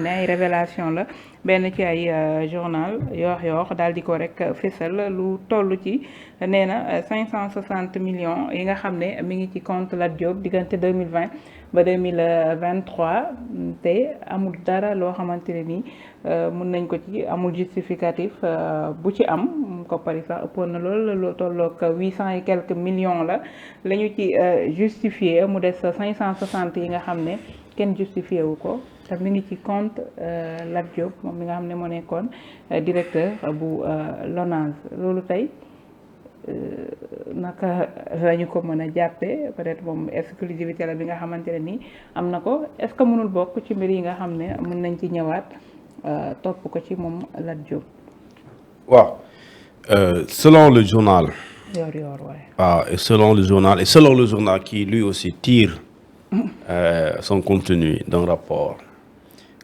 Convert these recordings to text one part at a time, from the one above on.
ne ay révélation la benn ci ay journal yoo daal di ko rek fésal lu toll ci nee na 560 millions yi nga xam ne mi ngi ci compte Lat Diop diggante 2020 ba 2023 te amul dara loo xamante ne nii mun nañ ko ci amul justificatif bu ci am koppari sax ëppoon na loolu tolloog 800 et quelques millions la ñu ci justifié mu des 560 yi nga xam ne kenn justifié wu ko te mi ngi ci compte Lat Diop moom mi nga xam ne moo nekkoon directeur bu LONASE loolu tey naka lañu ko mën a jàppee peut-être moom exclusivité la bi nga xamante ne nii am na ko est-ce que mënul bokk ci mbir yi nga xam ne mën nañ ci ñëwaat topp ko ci moom Lat Diop. waaw selon le journal. Yoor waaye. waaw et selon le journal qui lui aussi tire son contenu d'un rapport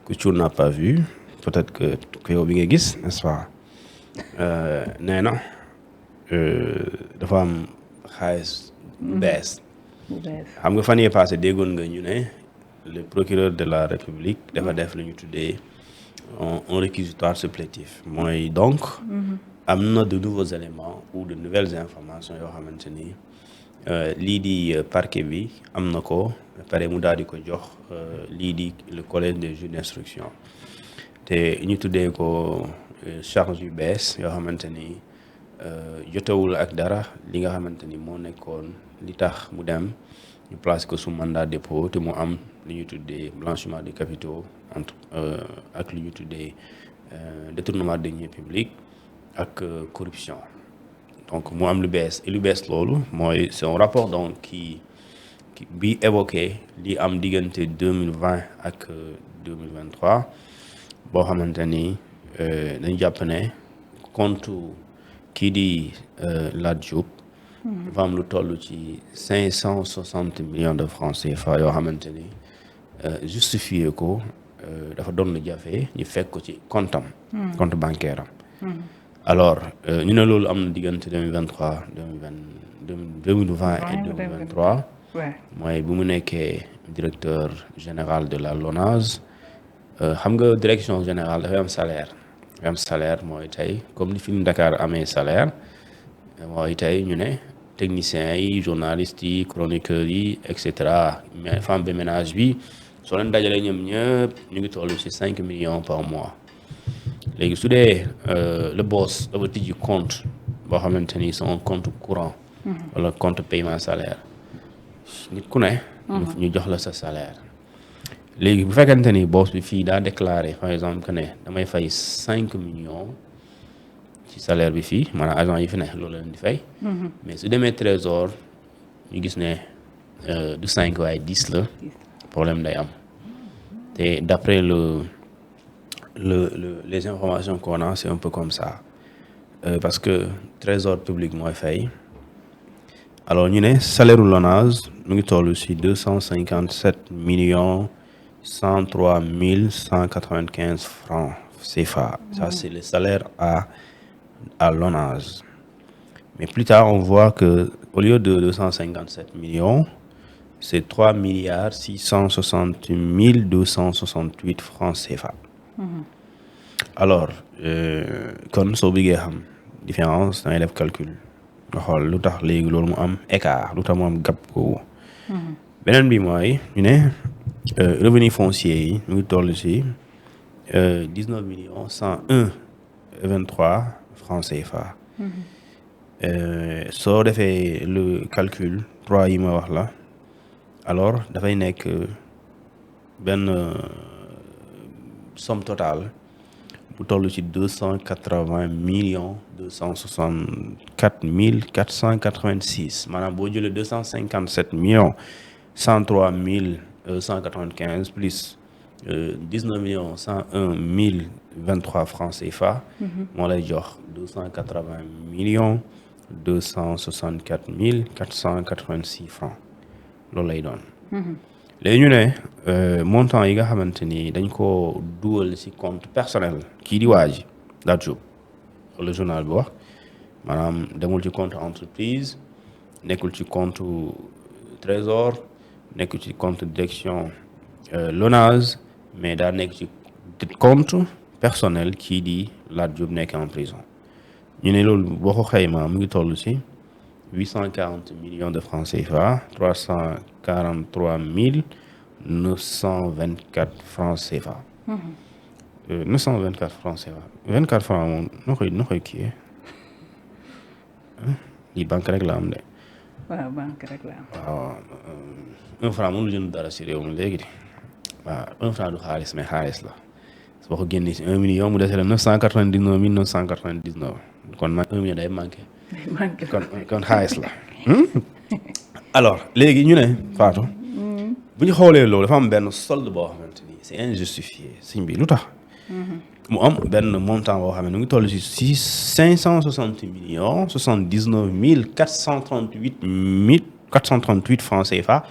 que tu n'as pas vu peut-être que yow bi nga gis n'est-ce pas nee na dafa am xaalis bu bees. xam nga fan yii passé déggoon nga ñu ne le procureur de la République dafa def lu ñu tuddee un réquisitoire supplétif mooy donc am na de nouveaux éléments ou de nouvelles informations yoo xamante ni lii di parquet bi am na ko pare mu daal di ko jox lii di le collège des juges d'instruction te ñu tuddee ko charge yu bees yoo xamante ni jotewul ak dara li nga xamante ni moo nekkoon li tax mu dem ñu place ko sous mandat dépôt te mu am li ñu tuddee blanchiment de capitaux entre ak li ñu tuddee détournement de deniers publics ak corruption donc mu am lu bees et lu bees loolu mooy c'est un rapport donc qui bi évoqué li am diggante 2020 ak 2023 boo xamante ni dañ jàpp ne compte kii di Lat Diop dafa am lu toll ci 560 millions de francs CFA yoo xamante ni justifié ko dafa doon lu jafe ñu fekk ko ci compte bancaire am alors ñu ne loolu am na diggante 2023 2020 et 2023 mooy bu mu nekkee directeur général de la LONASE xam nga direction générale dafay am salaire mooy tey comme ni fi mu Dakar amee salaire mooy tey ñu ne techniciens yi journalistes yi chroniqueurs yi et cetera mais femme de ménage bi soo leen dajalee ñoom ñëpp ñu ngi toll ci 5 millions par mois léegi su dee le boss dafa tijji compte boo xamante ni c'est un compte courant wala compte paiement salaire nit ku ne ñu jox la sa salaire léegi bu fekkente ni boss bi fii daa déclaré par exemple que ne damay fay 5 millions ci salaire bi fii maanaam agent yi fi ne loolu leen di fay mais su demee trésor ñu gis ne du 5 waaye 10 la problème day am te d'après les informations qu'on a c'est un peu comme ça parce que trésor public mooy fay alors ñu ne salaire u LONASE mu ngi toll ci 257 millions 103 195 francs CFA ça c'est le salaire à LONASE mais plus tard on voit que au lieu de 257 millions c'est 3 milliards 660 268 francs CFA alors kon soo bëggee xam différence da ngay def calcul nga xool lu tax léegi loolu mu am écart lu tax mu am gap boobu beneen bi mooy ñu ne revenu foncier yi mu ngi toll ci 19 millions 101 23 francs CFA soo defee le calcul 3 yi ma wax la alors dafay nekk benn somme totale bu toll ci 280 millions 264 486 maanaam boo jëlee 257 millions 103 195 plus 19 millions 101 023 francs CFA moo lay jox 280 millions 264 486 francs loolu lay doon léegi ñu ne montant yi nga xamante ni dañ ko dugal ci compte personnel kii di waa ji Lat Diop le journal bi wax maanaam demul ci compte entreprise nekkul ci compte trésor nekkul ci compte direction LONASE mais daa nekk ci compte personnel kii di Lat Diop nekk en prison ñu ne loolu boo ko xaymaa mu ngi toll ci 840 millions de francs CFA 343 924 francs CFA. 924 francs CFA 24 francs moom noo koy kii lii banque rek la am de. waaw banque rek la am. waaw 1 franc mënul jënd dara ci réew mi léegi de waaw 1 franc du xaalis mais xaalis la boo ko génnee ci 1 million mu dese la 999 999 kon 1 million day manqué. kon xaalis la. alors léegi ñu ne Fatou. bu ñu xoolee loolu dafa am benn solde boo xamante ni c'est injustifié sëñ bi lu tax. mu am benn montant boo xam ne mu ngi toll ci 560 millions 79 438 francs CFA.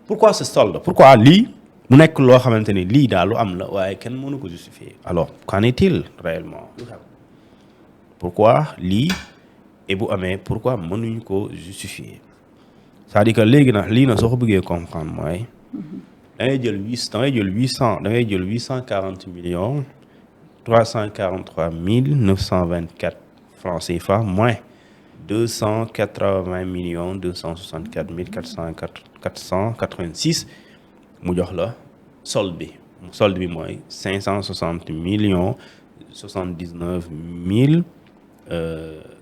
pourquoi ce solde pourquoi lii mu nekk loo xamante ni lii daal lu am la waaye kenn mënu ko justifier alors qu'en est-il réellement lu xew pourquoi lii et bu amee pourquoi mënuñu ko justifier c'est-à-dire que léegi nag lii na soo ko bëggee comprendre mooy da ngay jël 840 millions 343 924 francs CFA moins 280 millions 264 486 mu jox la solde bi mooy 560 millions 79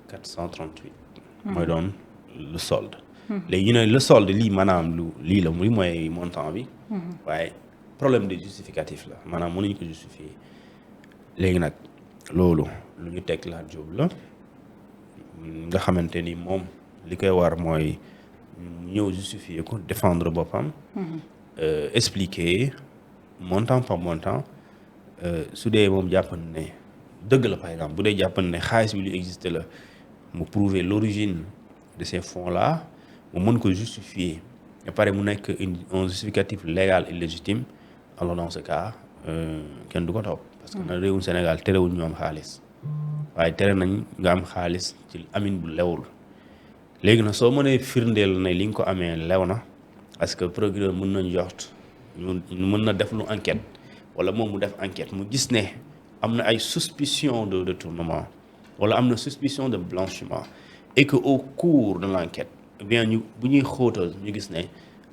438 mooy doon le solde. léegi ñu ne le solde lii maanaam lii la muy mooy montant bi. waaye problème de justificatif la maanaam mënuñu ko justifier léegi nag loolu lu ñu teg Lat Diop la nga xamante ni moom li koy war mooy ñëw justifier ko défendre boppam. Expliquer montant par montant su dee moom jàpp ne dëgg la par exemple bu dee jàpp ne xaalis bi lu existe la mu prouver l'origine de ces fonds là. mu mën ko justifier et pare mu nekk un justificatif légal et légitime alors dans ce cas kenn du ko topp parce que na réewum Sénégal terewul ñu am xaalis waaye tere nañ nga am xaalis ci amin bu lewul léegi nag soo mënee firndeel ne li nga ko amee lew na parce que procureur mën nañ jox mën na def lu enquête wala moom mu def enquête mu gis ne am na ay suspicion de détournement wala am na suspicion de blanchiment et que au cours de l'enquête bien ñu bu ñuy xóotal ñu gis ne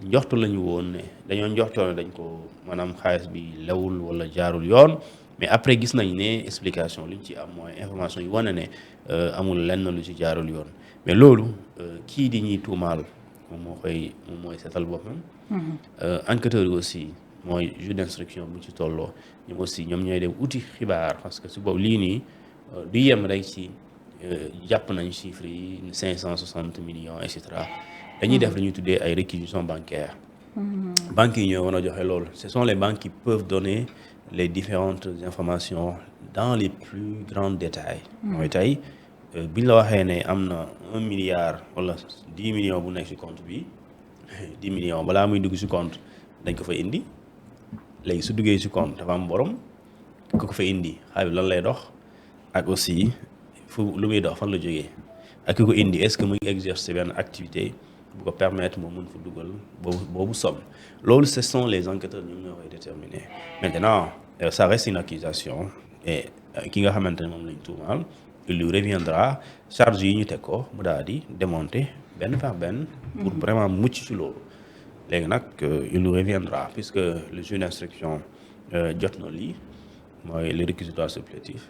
njoxtu lañu woon ne dañoo njoxtoon ne dañ ko maanaam xaalis bi lewul wala jaarul yoon mais après gis nañ ne explication li ñu ci am mooy information yi wane ne amul lenn lu ci jaarul yoon mais loolu kii di ñuy tuumaal moom mooy seetal boppam. enquêteurs yi aussi mooy juge d'instruction bu ci tolloo ñoom aussi ñoom ñooy dem uti xibaar parce que su boobu lii nii du yem rek ci. jàpp nañ chiffres yi 560 millions et cetera dañuy def lu ñuy tuddee ay réquisitions bancaires. banques yi ñoo war a joxe loolu ce sont les banques qui peuvent donner les différentes informations dans les plus grands détails. mooy tey biñ la waxee ne am na 1 milliard wala 10 millions bu nekk ci compte bi 10 millions balaa muy dugg ci compte dañ ko fa indi léegi su duggee ci compte dafa am borom ku ko fa indi xaalis lan lay dox ak aussi. fu lu muy dox fan la jógee ak ki ko indi est-ce que mu ngi exercer benn activité bu ko permettre moom mën fa dugal boobu somme loolu ce sont les enquêteurs ñoom ñoo koy déterminer maintenant ça reste une accusation et ki nga xamante ne moom lañ tuumaal il lui reviendra charge yi ñu teg ko mu daal di démonter benn par benn pour vraiment mucc ci loolu léegi nag il lui reviendra puisque le juge d'instruction jot na lii mooy le réquisitoire supplétif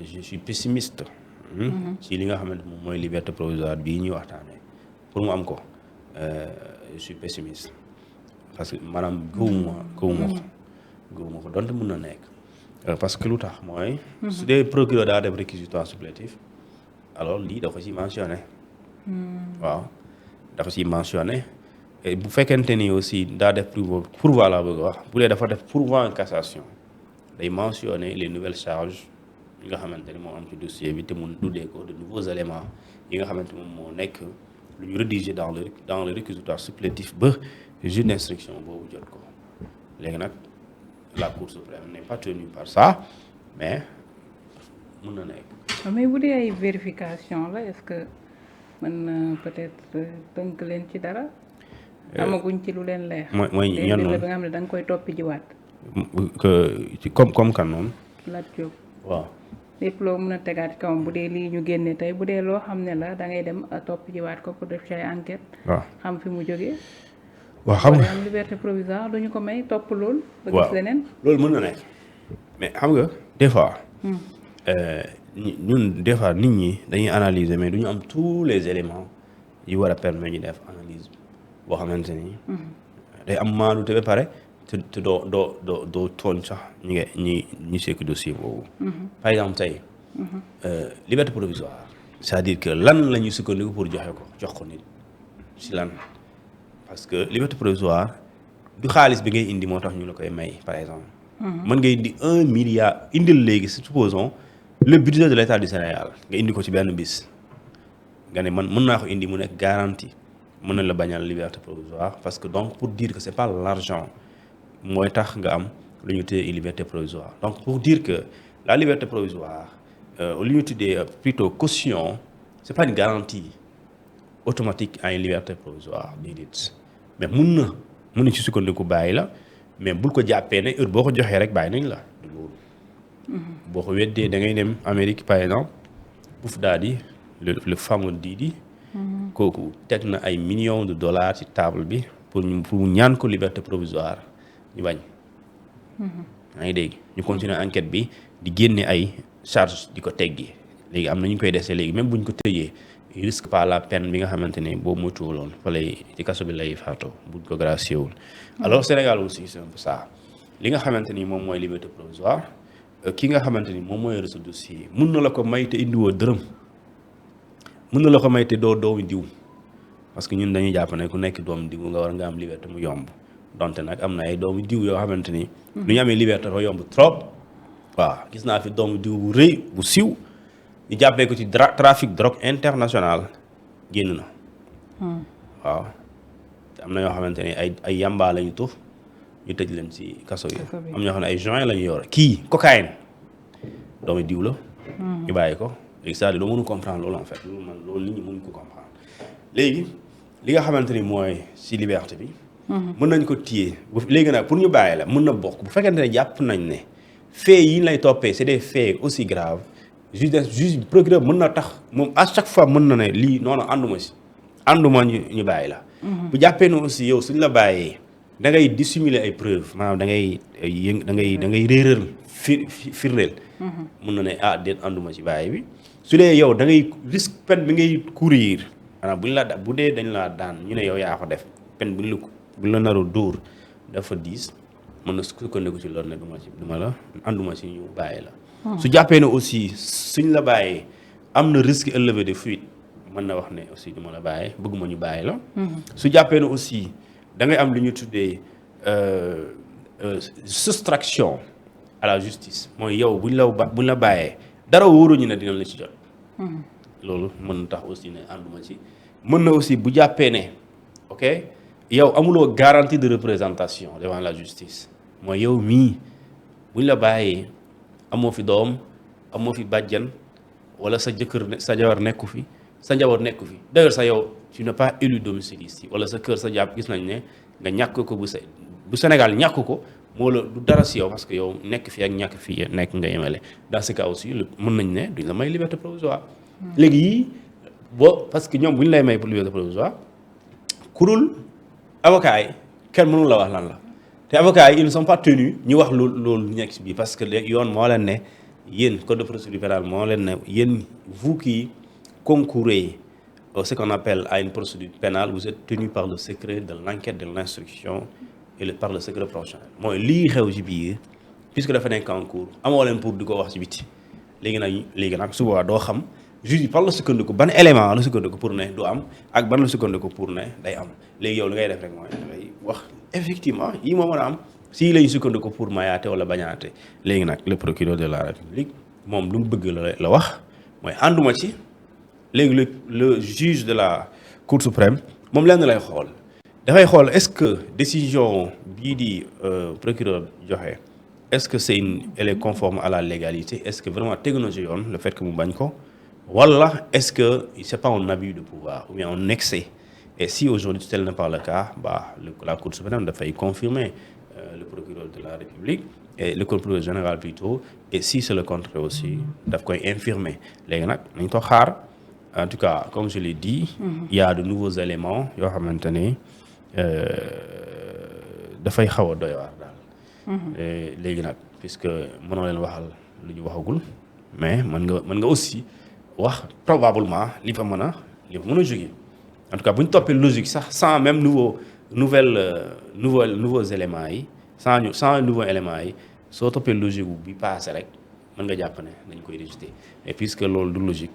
je suis pessimiste. ci li nga xamante moom mooy liberté provisoire bii ñuy waxtaanee pour mu am ko je suis pessimiste parce que maanaam gëwuma ko donte mën na nekk parce que lu tax mooy. su dee procureur daa def réquisitoire supplétif alors lii dafa ci mentionné. waaw dafa ci mentionné bu fekkente ni aussi daa def pourvoi laa bëgg a wax bu dee dafa def pourvoi en cassation day mentionné les nouvelles charges. yi nga xamante ni moo am ci dossier bi te mun tuddee ko de nouveaux éléments yi nga xamante moom moo nekk lu ñu rédigé dans le réquisitoire supplétif ba juge d'instruction boobu jot ko léegi nag la Cour suprême n'est pas tenue par ça mais mën na nekk. mais bu dee ay vérification la est-ce que mën na peut-être tënk leen ci dara. amaguñ ci lu leen leer. mooy ñan noonu ba nga xam ne da nga koy toppi jiwaat. que comme kan noonu. Lat Diop waaw. lépp loo mën a tegaat ci kawam bu dee lii ñu génne tey bu dee loo xam ne la da ngay dem topp jiwaat ko pour def ci ay enquête. waaw xam fi mu jógee. waaw xam nga am liberté provisoire duñu ko may topp lool. ba waaw gis leneen. loolu mën na nekk mais xam nga des fois. ñun des fois nit ñi dañuy analyser mais du ñu am tous les éléments yi war a permettre ñu def analyse boo xamante ni. day am maandu te ba pare te doo tooñ sax ñi sekk dossier boobu. par exemple tey. liberté provisoire. c'est-à-dire que lan la ñuy sukkandiku pour jox ko nit si lan parce que liberté provisoire du xaalis bi ngay indi moo tax ñu la koy may par exemple. mën nga indi 1 milliard indil léegi supposons le budget de l'État du Sénégal nga indi ko ci benn bis nga ne man mën naa ko indi mu nekk garantie mën na la bañal liberté provisoire parce que donc pour dire que c'est pas l'argent mooy tax nga am lu ñu tuddee liberté provisoire donc pour dire que la liberté provisoire lu ñu tuddee plutôt caution c'est pas une garantie automatique à une liberté provisoire déedéet mais mun na ci sukkandiku bàyyi la mais bul ko jàppee ne heure boo ko joxee rek bàyyi nañ la du loolu. boo ko weddee da ngay dem Amérique par exemple Puff Daddy le fameux Diddy. kooku teg na ay millions de dollars ci table bi pour mu ñaan ko liberté provisoire ñu bañ. yaa ngi dégg ñu continuer enquête bi di génne ay charges di ko teggi léegi am na ñu koy dese léegi même bu ñu ko tëjee il risque pas la peine bi nga xamante ne boobu moytuwuloon fa lay ci kaso bi lay faatoo buñ ko gracié wul. alors Sénégal aussi c'est un peu ça li nga xamante ni moom mooy liberté provisoire ki nga xamante ni moom mooy reçu dossier mun na la ko may te indiwoo dërëm mun na la ko may te doo doomu diw parce que ñun dañuy jàpp ne ku nekk doomu diw nga war nga am liberté mu yomb donte nag am na ay doomu diw yoo xamante ni. lu ñu amee liberté dafa yomb trop. waaw gis naa fi doomu diw bu rëy bu siw ñu jàppee ko ci trafic drogue international génn na. waaw am na yoo xamante ne ay yamba lañu tuf ñu tëj leen ci kaso yi. am ñoo xam ne ay joint la ñu yor kii cocaïne doomu diw la. ñu bàyyi ko léegi c'est-à-dire doo mënu comprendre loolu en fait loolu nit ñi mënuñ ko comprendre léegi li nga xamante ni mooy ci liberté bi. mën nañ ko téye léegi nag pour ñu bàyyi la mën na bokk bu fekkente ne jàpp nañ ne faits yi ñu lay toppee c'est des faits aussi graves juge procureur mën na tax moom à chaque fois mën na ne lii noonu ànduma ñu bàyyi la. bu jàppee ne aussi yow suñ la bàyyee da ngay dissimuler ay preuves maanaam da ngay réeral firndeel. mën na ne déet ànduma ci bàyyi bi su dee yow da ngay risque peine bi ngay courir maanaam bu dee dañ la daan ñu ne yow yaa ko def peine bu la naru dóor dafa diis mën na sukkandiku ci loolu ne duma la ànduma ci ñu bàyyi la. su jàppee ne aussi suñ la bàyyee am na risque élevé de fuite mën na wax ne aussi duma la bàyyi bëgguma ñu bàyyi la. su jàppee ne aussi da ngay am lu ñu tuddee soustraction à la justice mooy yow buñ la bàyyee dara wóoruñu ne dina la ci jot. loolu mën na tax aussi ne ànduma ci mën na aussi bu jàppee ne ok yow amuloo garantie de représentation devant la justice mooy yow mii buñ la bàyyee amoo fi doom amoo fi bàjjan wala sa jëkkër sa jabar nekku fi sa njaboot nekku fi d'ailleurs sa yow tu n'es pas élu domicile ici wala sa kër sa jàpp gis nañ ne nga ñàkk ko bu Sénégal ñàkk ko moo la du dara si yow parce que yow nekk fi ak ñàkk fii nekk nga yemale dans ce cas aussi mën nañ ne duñ la may liberté provisoire. léegi yii parce que ñoom bu ñu lay may pour liberté provisoire ku dul avocat yi kenn mënul la wax lan la te avocat yi ils ne sont pas tenus ñu wax loolu nekk ci biir parce que yoon moo leen ne yéen code de procédure pénale moo leen ne yéen vous qui concourez ce qu'on appelle à une procédure pénale vous êtes tenu par le secret de l'enquête de l'instruction et par le secret professionnel mooy lii xew ci biir puisque dafa nekk en cours amoo leen pour di ko wax ci biti léegi nag su boobaa doo xam juge bi par la sukkandiku ban élément la sukkandiku pour ne du am ak ban la sukkandiku pour ne day am léegi yow li ngay def rek mooy ngay wax effectivement yii moo mën a am si lañu sukkandiku pour mayaate wala bañaate léegi nag le procureur de la République moom lu mu bëgg la wax mooy ànduma ci léegi le juge de la Cour suprême moom lenn lay xool dafay xool est-ce que décision bii di procureur joxe est-ce que elle est conforme à la légalité est-ce que vraiment tegu na ci yoon le fait que mu bañ ko wala est-ce que c'est pas un abus de pouvoir ou bien un excès et si aujourd'hui tel n'est pas le cas la Cour suprême dafay confirmer le procureur de la République et le procureur général plutôt, et si c'est le contraire aussi daf koy infirmer léegi nag nañ ko xaar. En tout cas, comme je l'ai dit, il y a de nouveaux éléments yoo xamante ne dafay xaw a doy waar daal. léegi nag puisque mënoo leen waxal lu ñu waxagul mais mën nga aussi wax probablement li fa mën a jógee en tout cas bu ñu toppee logique sax sans même nouveaux éléments yi sans nouveaux éléments yi soo toppee logique bi passé rek mën nga jàpp ne dañ koy rejeter mais puisque loolu du logique.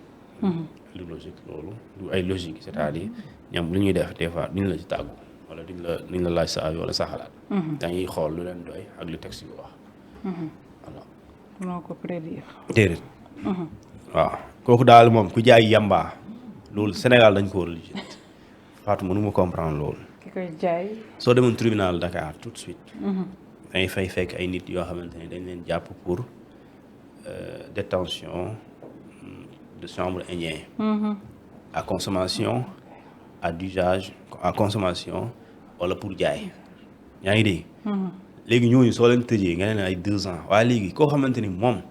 du logique loolu du ay logique c'est-à-dire ñoom lu ñuy def des fois duñ la ci tàggu wala duñ la laaj sa avis wala sa xalaat. dañuy xool lu leen doy ak lu texte bi wax. voilà. noo ko prédire. déedéet. waaw kooku daal moom ku jaay yamba loolu Sénégal dañ ko war a lijjanti Fatou mënuma comprendre loolu. ki koy jaay. soo demoon tribunal Dakar tout de suite. dañuy fay fekk ay nit yoo xamante ne dañ leen jàpp pour détention de chanvre indien. À consommation, à d'usage, à consommation wala pour jaay. yaa ngi dégg. léegi ñooñu soo leen tëjee nga ne ay 2 ans waaye léegi koo xamante ni moom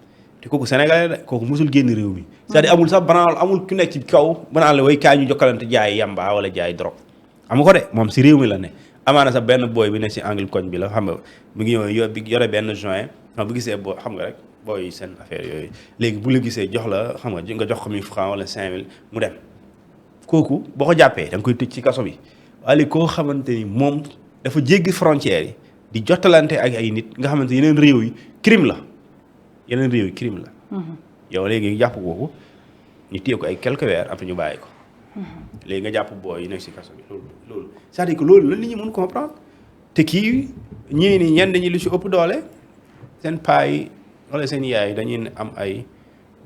te kooku Sénégalais la kooku mosul génn réew mi. c'est-à-dire amul sax banaan amul ku nekk ci kaw banaan la way kaay ñu jokkalante jaay yamba wala jaay drogue. amu ko de moom si réew mi la ne amaana sax benn booy bi ne si angle koñ bi la xam nga mu ngi yore benn joint xam bu gisee boo xam nga rek booy seen affaire yooyu léegi bu la gisee jox la xam nga jox ko 1000 francs wala 5000 mu dem kooku boo ko jàppee da nga koy tëj ci kaso bi waaye koo xamante ni moom dafa jéggi frontières yi di jottalante ak ay nit nga xamante yeneen réew yi crime la yow léegi jàpp kooku ñu téye ko ay quelques weer après ñu bàyyi ko léegi nga jàpp booy yi nekk si kaso bi loolu c'est-à-dire que loolu la nit ñi mën comprendre te kii ñenn ñi lu ci ëpp doole seen paa yi wala seen yaay dañuy am ay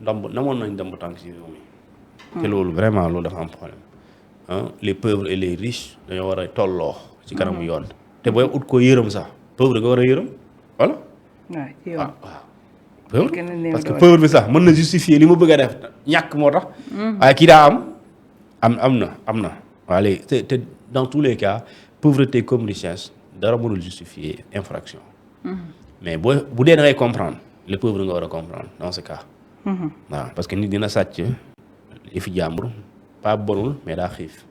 namoon nañ ndomb tànk si réew mi te loolu vraiment loolu dafa am problème les pauvres et les riches dañoo war a tolloo ci kanamu yoon te booy ut ko yërëm sax pauvre da nga war a yërëm voilà waaw parce que pauvre bi sax mën na justifier li ma bëgg a def ñàkk moo tax waaye kii daa am na waaye léegi te dans tous les cas pauvreté comme richesse dara mënul justifier infraction mais bu dee da ngay comprendre le pauvre nga war a comprendre dans ce cas waaw parce que nit dina sàcc yëfi jàmbur pas bonul mais daa xiif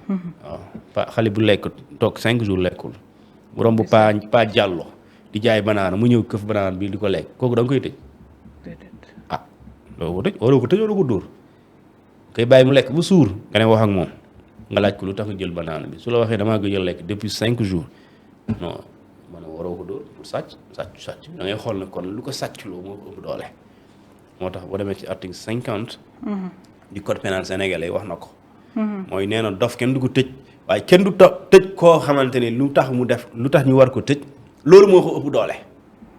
waaw xale bu lekk toog 5 jours lekkul mu romb pas jàllo di jaay banaana mu ñëw këf banaana bi di ko lekk kooku da nga koy tëj waroo ko tëj waroo ko dóor koy bàyyi mu lekk bu suur nga ne wax ak moom nga laaj ko lu tax nga jël banaana bi su la waxee damaa ko jël lekk depuis 5 jours non man waroo ko dóor pour sàcc da ngay xool ne kon lu ko sàcc loo moo ko ëpp doole moo tax boo demee ci article 50 du code pénal sénégalais wax na ko mooy nee na dof kenn du ko tëj waaye kenn du tëj koo xamante ne lu tax ñu war ko tëj loolu moo ko ëpp doole